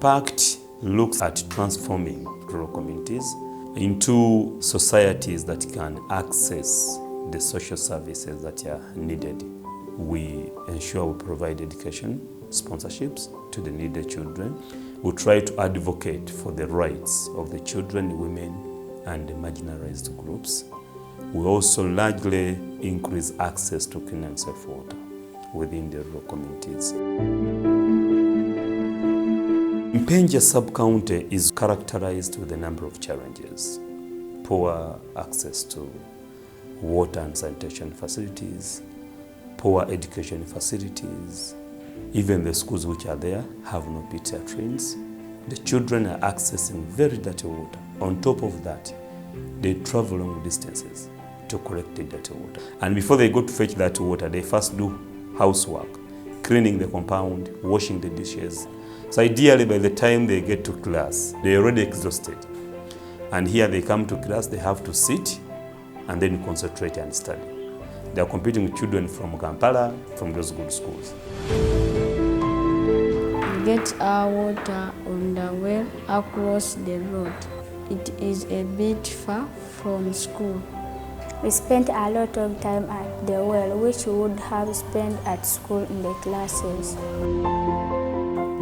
PACT looks at transforming rural communities into societies that can access the social services that are needed. We ensure we provide education, sponsorships to the needy children. We try to advocate for the rights of the children, women, and the marginalized groups. We also largely increase access to clean and safe water within the rural communities. Mpenja sub-county is characterized with a number of challenges. Poor access to water and sanitation facilities, poor education facilities. Even the schools which are there have no pit latrines. The children are accessing very dirty water. On top of that, they travel long distances to collect the dirty water. And before they go to fetch that water, they first do housework, cleaning the compound, washing the dishes. So ideally, by the time they get to class, they're already exhausted. And here they come to class, they have to sit and then concentrate and study. They are competing with children from Kampala, from those good schools. We get our water on the well across the road. It is a bit far from school. We spent a lot of time at the well, which we would have spent at school in the classes.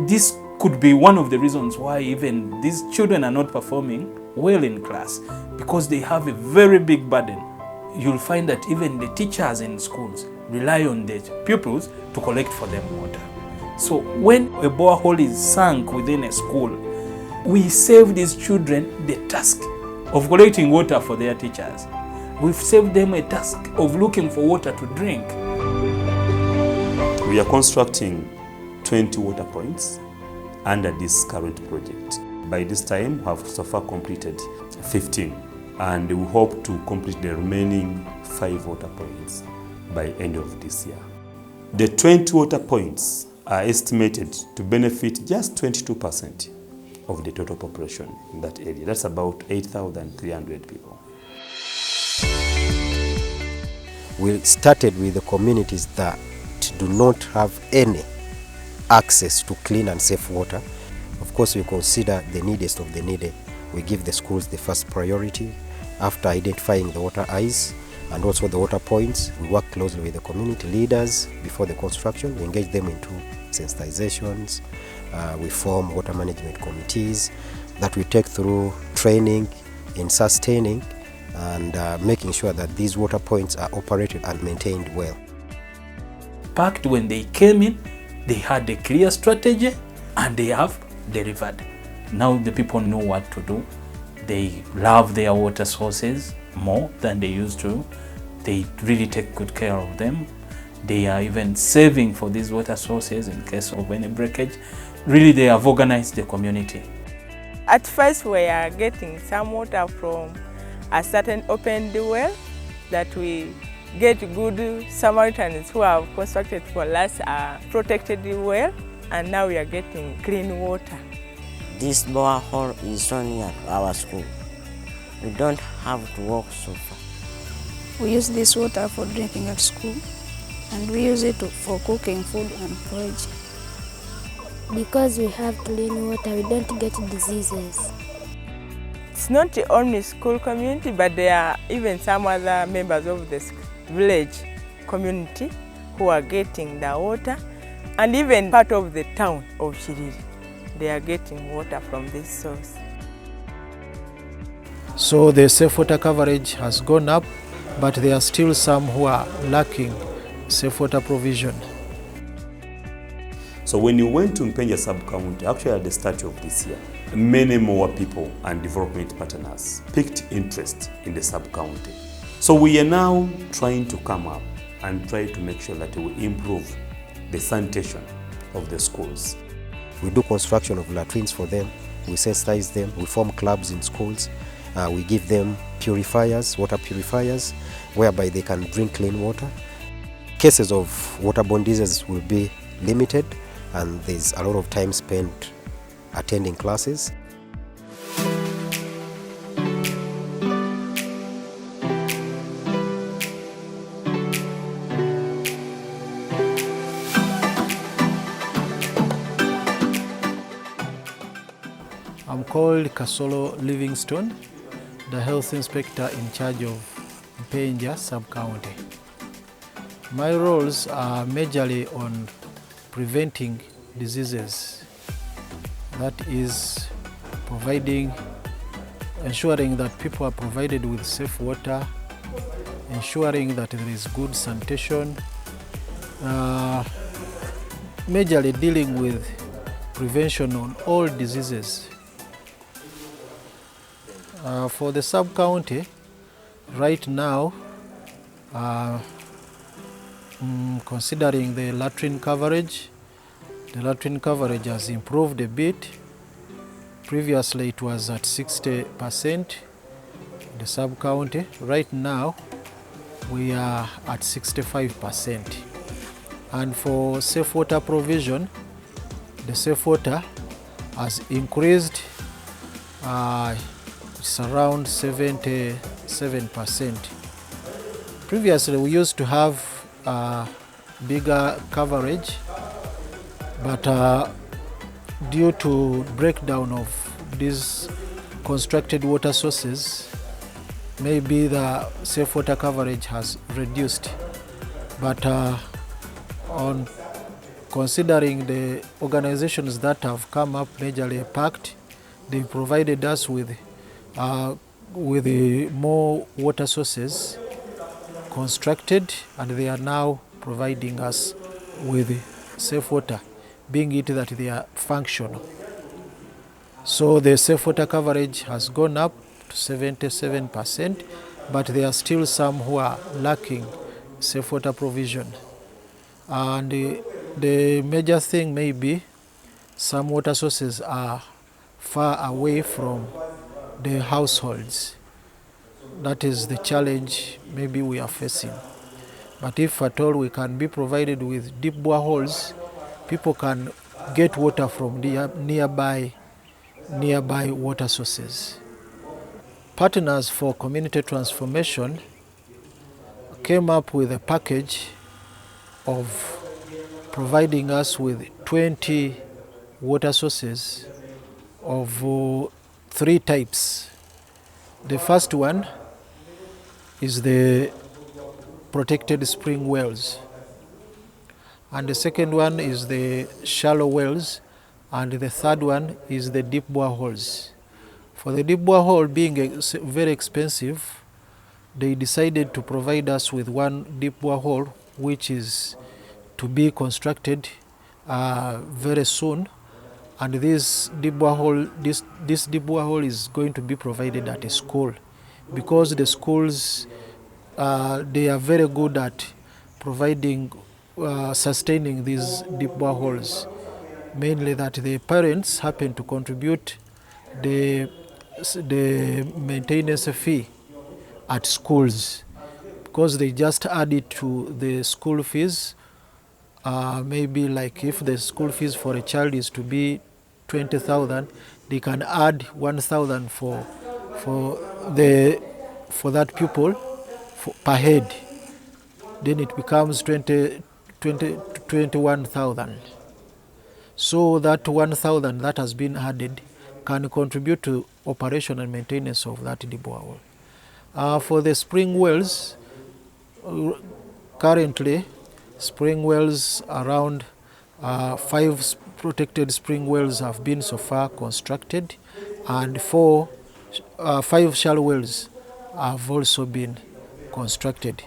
This could be one of the reasons why even these children are not performing well in class, because they have a very big burden. You'll find that even the teachers in schools rely on the pupils to collect for them water. So when a borehole is sunk within a school, we save these children the task of collecting water for their teachers. We've saved them a task of looking for water to drink. We are constructing 20 water points under this current project. By this time, we have so far completed 15, and we hope to complete the remaining 5 water points by end of this year. The 20 water points are estimated to benefit just 22% of the total population in that area. That's about 8,300 people. We started with the communities that do not have any access to clean and safe water. Of course, we consider the neediest of the needy. We give the schools the first priority. After identifying the water eyes and also the water points, we work closely with the community leaders before the construction. We engage them into sensitizations. We form water management committees that we take through training in sustaining and making sure that these water points are operated and maintained well. PACT, when they came in, they had a clear strategy and they have delivered. Now the people know what to do. They love their water sources more than they used to. They really take good care of them. They are even saving for these water sources in case of any breakage. Really, they have organized the community. At first, we are getting some water from a certain opened well that we get good Samaritans who have constructed for us a protected well, and now we are getting clean water. This borehole is so near our school. We don't have to walk so far. We use this water for drinking at school, and we use it for cooking food and porridge. Because we have clean water, we don't get diseases. It's not the only school community, but there are even some other members of the village community who are getting the water, and even part of the town of Shiriri. They are getting water from this source. So the safe water coverage has gone up, but there are still some who are lacking safe water provision. So when you went to Mpenja sub-county, actually at the start of this year, many more people and development partners picked interest in the sub-county. So we are now trying to come up and try to make sure that we improve the sanitation of the schools. We do construction of latrines for them. We sensitize them. We form clubs in schools. We give them purifiers, water purifiers, whereby they can drink clean water. Cases of waterborne diseases will be limited, and there's a lot of time spent attending classes. called Kasolo Livingstone, the health inspector in charge of Mpenja sub-county. My roles are majorly on preventing diseases, that is ensuring that people are provided with safe water, ensuring that there is good sanitation, majorly dealing with prevention on all diseases. For the sub-county, right now, considering the latrine coverage has improved a bit. Previously it was at 60% in the sub-county. Right now we are at 65%. And for safe water provision, the safe water has increased. It's around 77%. Previously we used to have bigger coverage, but due to breakdown of these constructed water sources, maybe the safe water coverage has reduced. But on considering the organizations that have come up majorly packed, they provided us with more water sources constructed, and they are now providing us with safe water, being it that they are functional. So the safe water coverage has gone up to 77%, but there are still some who are lacking safe water provision. And the major thing may be some water sources are far away from the households. That is the challenge maybe we are facing. But if at all we can be provided with deep boreholes, people can get water from nearby water sources. Partners for Community Transformation came up with a package of providing us with 20 water sources of 3 types. The first one is the protected spring wells, and the second one is the shallow wells, and the third one is the deep boreholes. For the deep borehole being very expensive, they decided to provide us with one deep borehole which is to be constructed very soon, and this deep borehole is going to be provided at a school, because the schools they are very good at providing sustaining these deep boreholes, mainly that the parents happen to contribute the maintenance fee at schools, because they just add it to the school fees. Maybe like if the school fees for a child is to be 20,000, they can add 1,000 for that pupil per head. Then it becomes 21,000. So that 1,000 that has been added can contribute to operation and maintenance of that deep borehole. For the spring wells, currently spring wells around 5 protected spring wells have been so far constructed, and 5 shallow wells have also been constructed.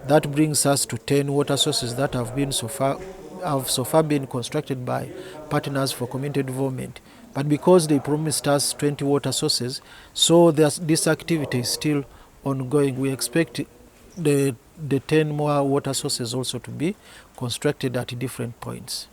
That brings us to 10 water sources that have so far been constructed by Partners for Community Development. But because they promised us 20 water sources, so this activity is still ongoing. We expect the 10 more water sources also to be constructed at different points.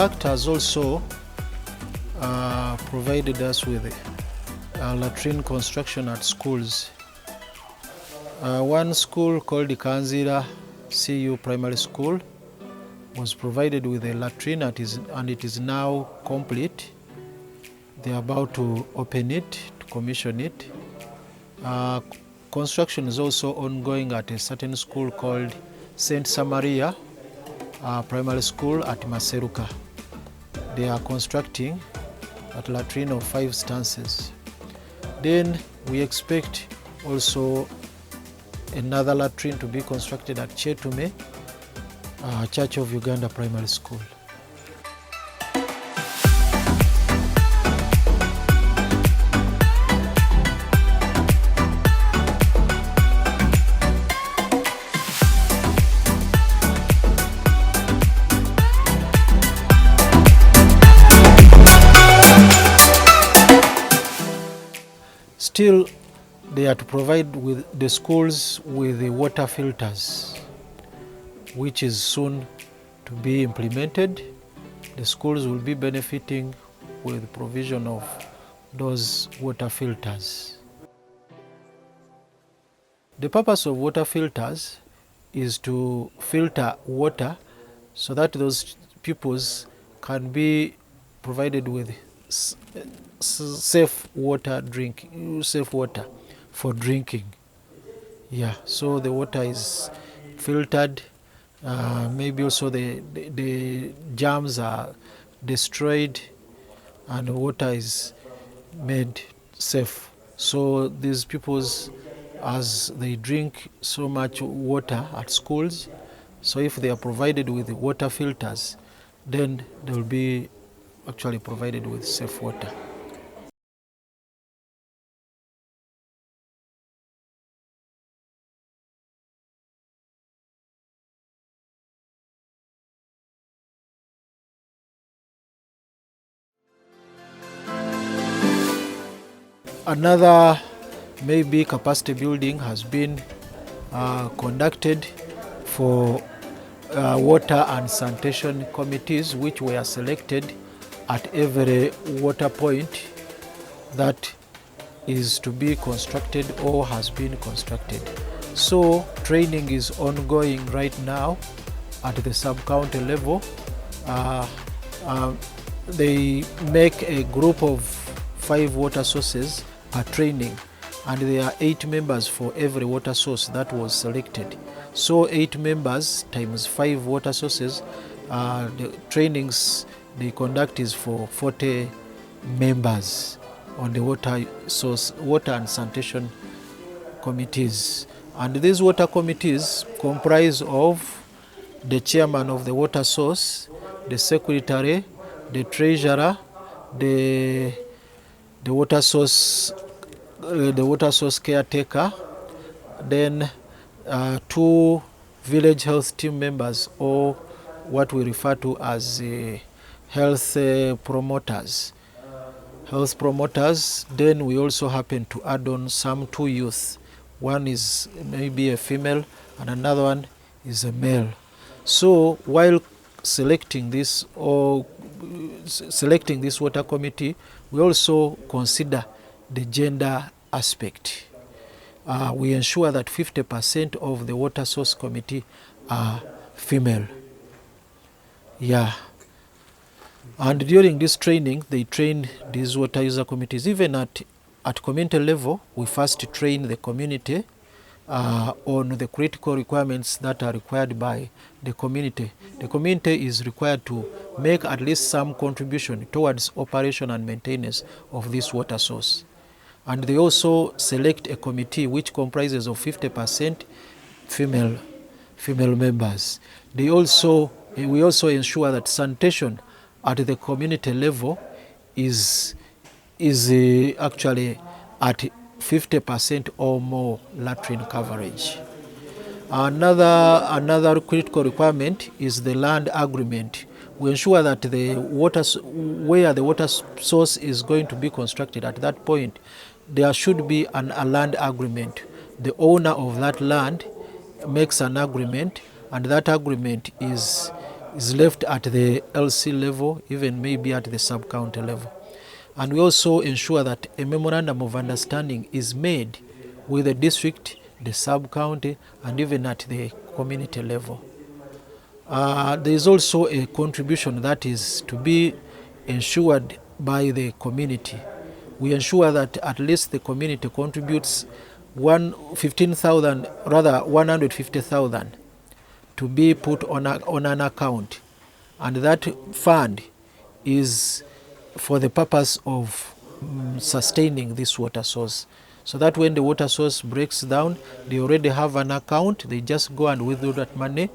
Act has also provided us with latrine construction at schools. One school called Kanzira CU Primary School was provided with a latrine and it is now complete. They are about to open it, to commission it. Construction is also ongoing at a certain school called St. Samaria Primary School at Maseruka. They are constructing a latrine of 5 stances. Then we expect also another latrine to be constructed at Chetume, Church of Uganda Primary School. Still, they are to provide with the schools with the water filters, which is soon to be implemented. The schools will be benefiting with the provision of those water filters. The purpose of water filters is to filter water so that those pupils can be provided with safe water for drinking. Yeah, so the water is filtered. Maybe also the germs are destroyed and the water is made safe. So these pupils, as they drink so much water at schools, so if they are provided with water filters, then they will be actually provided with safe water. Another maybe capacity building has been conducted for water and sanitation committees, which were selected at every water point that is to be constructed or has been constructed. So training is ongoing right now at the sub-county level. They make a group of 5 water sources per training, and there are 8 members for every water source that was selected. So 8 members times 5 water sources, the trainings they conduct is for 40 members on the water and sanitation committees. And these water committees comprise of the chairman of the water source, the secretary, the treasurer, the water source caretaker, then 2 village health team members, or what we refer to as health promoters. Then we also happen to add on some 2 youth. One is maybe a female and another one is a male. So while selecting this water committee, we also consider the gender aspect. We ensure that 50% of the water source committee are female. Yeah. And during this training, they train these water user committees. Even at community level, we first train the community on the critical requirements that are required by the community. The community is required to make at least some contribution towards operation and maintenance of this water source. And they also select a committee which comprises of 50% female members. We also ensure that sanitation at the community level is actually at 50% or more latrine coverage. Another critical requirement is the land agreement. We ensure that where the water source is going to be constructed, at that point, there should be a land agreement. The owner of that land makes an agreement, and that agreement is is left at the LC level, even maybe at the sub-county level. And we also ensure that a memorandum of understanding is made with the district, the sub-county, and even at the community level. There is also a contribution that is to be ensured by the community. We ensure that at least the community contributes 150,000 to be put on an account, and that fund is for the purpose of sustaining this water source, so that when the water source breaks down, they already have an account. They just go and withdraw that money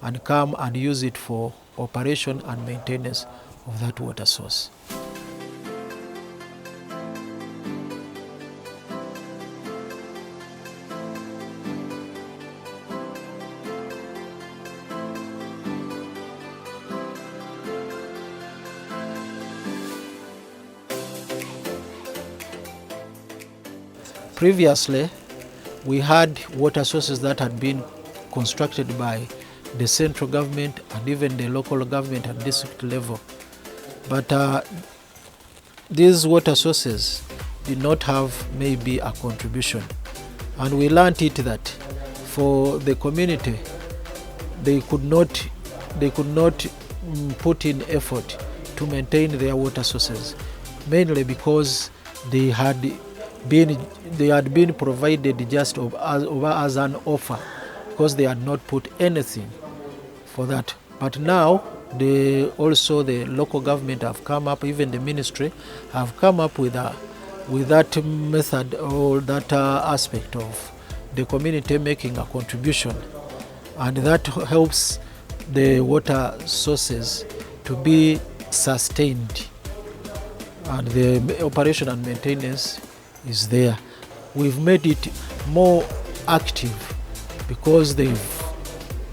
and come and use it for operation and maintenance of that water source. Previously, we had water sources that had been constructed by the central government and even the local government at district level. But these water sources did not have maybe a contribution. And we learned it that for the community, they could not put in effort to maintain their water sources, mainly because they had been provided just as an offer, because they had not put anything for that. But now also the local government have come up, even the ministry have come up with that method or that aspect of the community making a contribution, and that helps the water sources to be sustained, and the operation and maintenance is there. We've made it more active because they've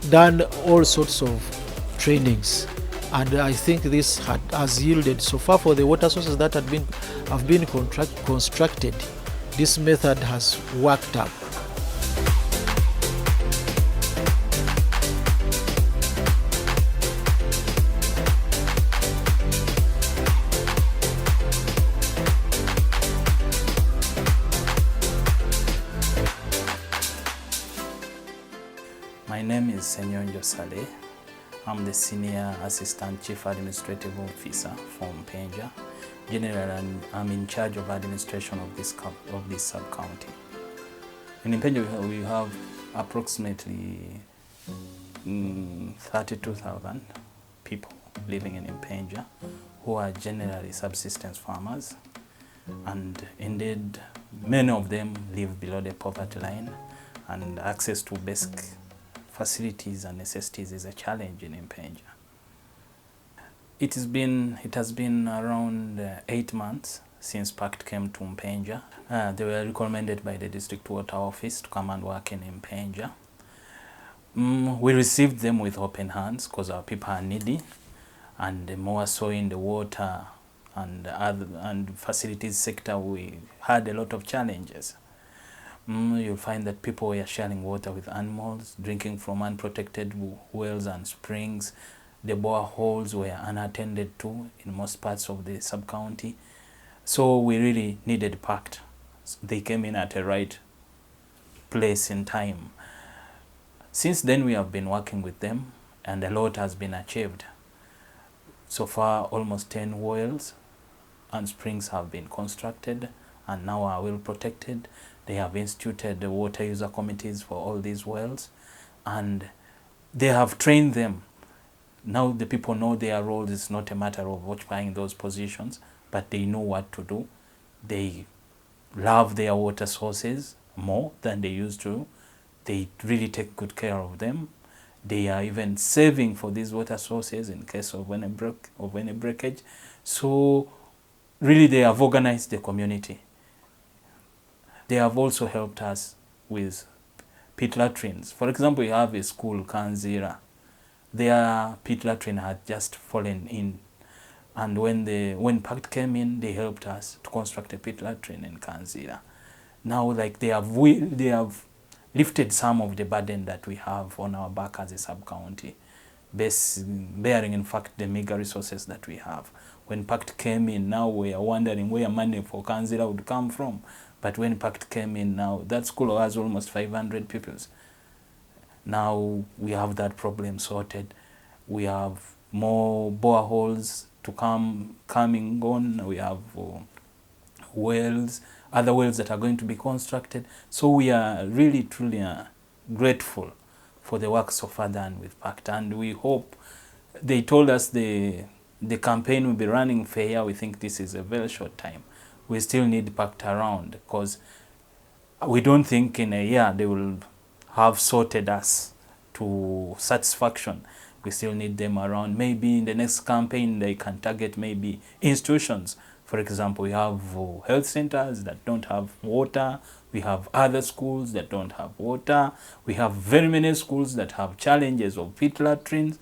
done all sorts of trainings, and I think this has yielded so far for the water sources that have been constructed. This method has worked up. My name is Senyonjo Saleh. I'm the Senior Assistant Chief Administrative Officer for Mpenja. Generally, I'm in charge of administration of this sub-county. In Mpenja, we have approximately 32,000 people living in Mpenja who are generally subsistence farmers, and indeed many of them live below the poverty line, and access to basic facilities and necessities is a challenge in Mpenja. It has been around 8 months since PACT came to Mpenja. They were recommended by the District Water Office to come and work in Mpenja. We received them with open hands because our people are needy, and more so in the water and facilities sector, we had a lot of challenges. You'll find that people were sharing water with animals, drinking from unprotected wells and springs. The boreholes were unattended to in most parts of the sub-county. So we really needed PACT. They came in at the right place in time. Since then, we have been working with them, and a lot has been achieved. So far, almost 10 wells and springs have been constructed and now are well protected. They have instituted the water user committees for all these wells, and they have trained them. Now the people know their roles. It's not a matter of occupying those positions, but they know what to do. They love their water sources more than they used to. They really take good care of them. They are even saving for these water sources in case of any breakage. So really they have organized the community. They have also helped us with pit latrines. For example, we have a school, Kanzira. Their pit latrine had just fallen in. And when PACT came in, they helped us to construct a pit latrine in Kanzira. Now, like they have lifted some of the burden that we have on our back as a sub-county. bearing in fact the meager resources that we have. When PACT came in, now we are wondering where money for Kanzira would come from. But when PACT came in, now that school has almost 500 pupils. Now we have that problem sorted. We have more boreholes to coming on. We have wells, other wells that are going to be constructed. So we are really, truly grateful for the work so far done with PACT. And we hope, they told us the campaign will be running for a year. We think this is a very short time. We still need PACT around, because we don't think in a year they will have sorted us to satisfaction. We still need them around. Maybe in the next campaign they can target maybe institutions. For example, we have health centers that don't have water. We have other schools that don't have water. We have very many schools that have challenges of pit latrines,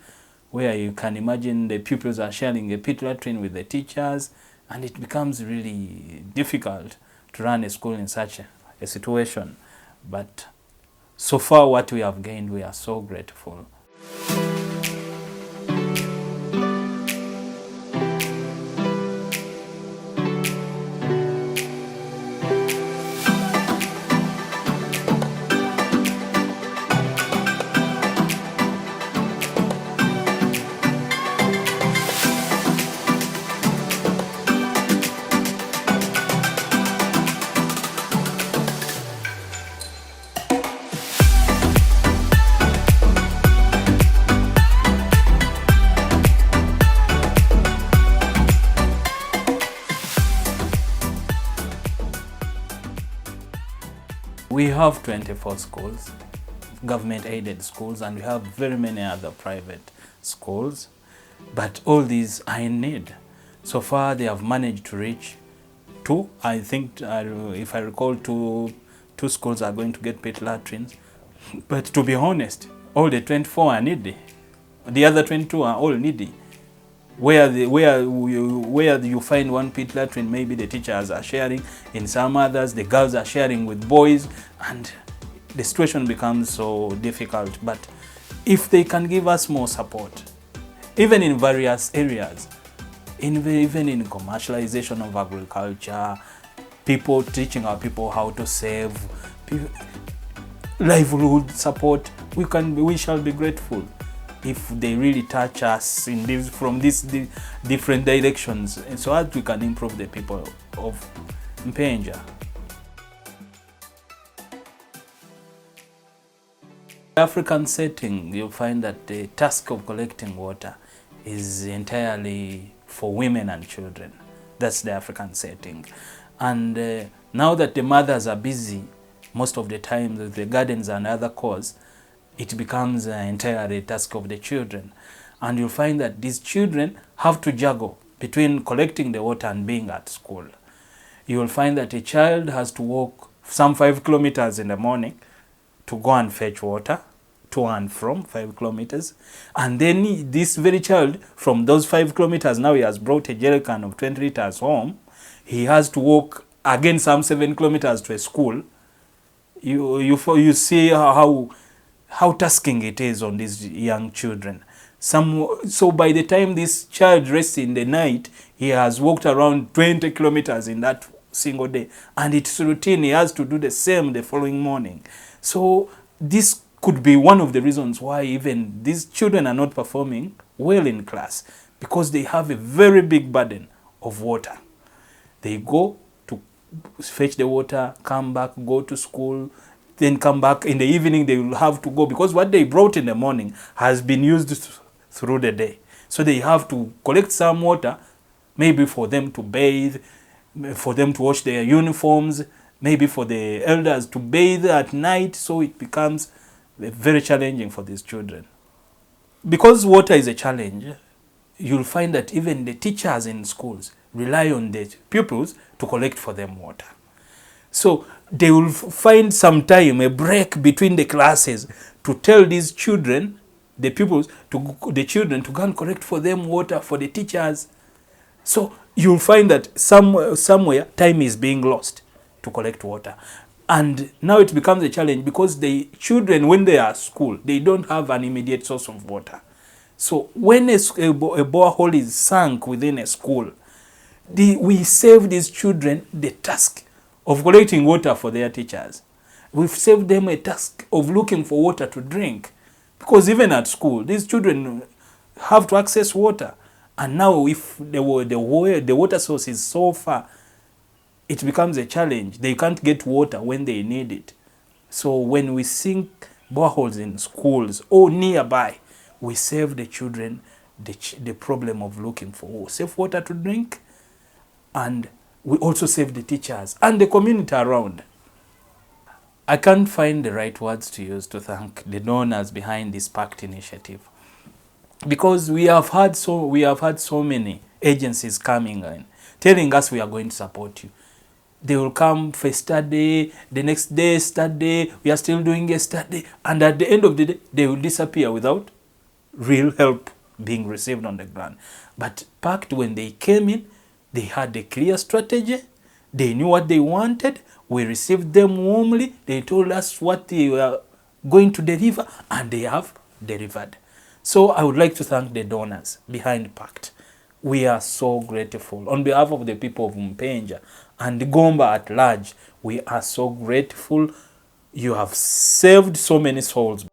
where you can imagine the pupils are sharing a pit latrine with the teachers, and it becomes really difficult to run a school in such a situation. But so far what we have gained, we are so grateful. We have 24 schools, government-aided schools, and we have very many other private schools, but all these are in need. So far, they have managed to reach 2. I think, if I recall, two schools are going to get pit latrines. But to be honest, all the 24 are needy. The other 22 are all needy. Where you find one pit latrine, maybe the teachers are sharing. In some others, the girls are sharing with boys, and the situation becomes so difficult. But if they can give us more support, even in various areas, even in commercialization of agriculture, people teaching our people how to save, livelihood support, we shall be grateful if they really touch us from these different directions, and so that we can improve the people of Mpenja. In the African setting, you'll find that the task of collecting water is entirely for women and children. That's the African setting. And now that the mothers are busy most of the time with the gardens and other chores, it becomes entirely a task of the children. And you'll find that these children have to juggle between collecting the water and being at school. You will find that a child has to walk some 5 kilometers in the morning to go and fetch water, to and from 5 kilometers. And then this very child, from those 5 kilometers, now he has brought a jerrycan of 20 liters home. He has to walk again some 7 kilometers to a school. You see how tasking it is on these young children. So by the time this child rests in the night, he has walked around 20 kilometers in that single day. And it's routine, he has to do the same the following morning. So this could be one of the reasons why even these children are not performing well in class, because they have a very big burden of water. They go to fetch the water, come back, go to school, then come back. In the evening they will have to go, because what they brought in the morning has been used through the day. So they have to collect some water, maybe for them to bathe, for them to wash their uniforms, maybe for the elders to bathe at night. So it becomes very challenging for these children. Because water is a challenge, you'll find that even the teachers in schools rely on the pupils to collect for them water. So they will find some time, a break between the classes, to tell these children, the pupils, the children to go and collect for them water for the teachers. So you'll find that somewhere time is being lost to collect water. And now it becomes a challenge, because the children, when they are at school, they don't have an immediate source of water. So when a borehole is sunk within a school, we save these children the task of collecting water for their teachers. We've saved them a task of looking for water to drink. Because even at school, these children have to access water. And now if the water source is so far, it becomes a challenge. They can't get water when they need it. So when we sink boreholes in schools or nearby, we save the children the problem of looking for safe water to drink, and we also save the teachers and the community around. I can't find the right words to use to thank the donors behind this PACT initiative, because we have had so many agencies coming in telling us we are going to support you. They will come for a study, the next day study, we are still doing a study, and at the end of the day, they will disappear without real help being received on the ground. But PACT, when they came in, they had a clear strategy, they knew what they wanted, we received them warmly, they told us what they were going to deliver, and they have delivered. So I would like to thank the donors behind PACT. We are so grateful. On behalf of the people of Mpenja and Gomba at large, we are so grateful. You have saved so many souls.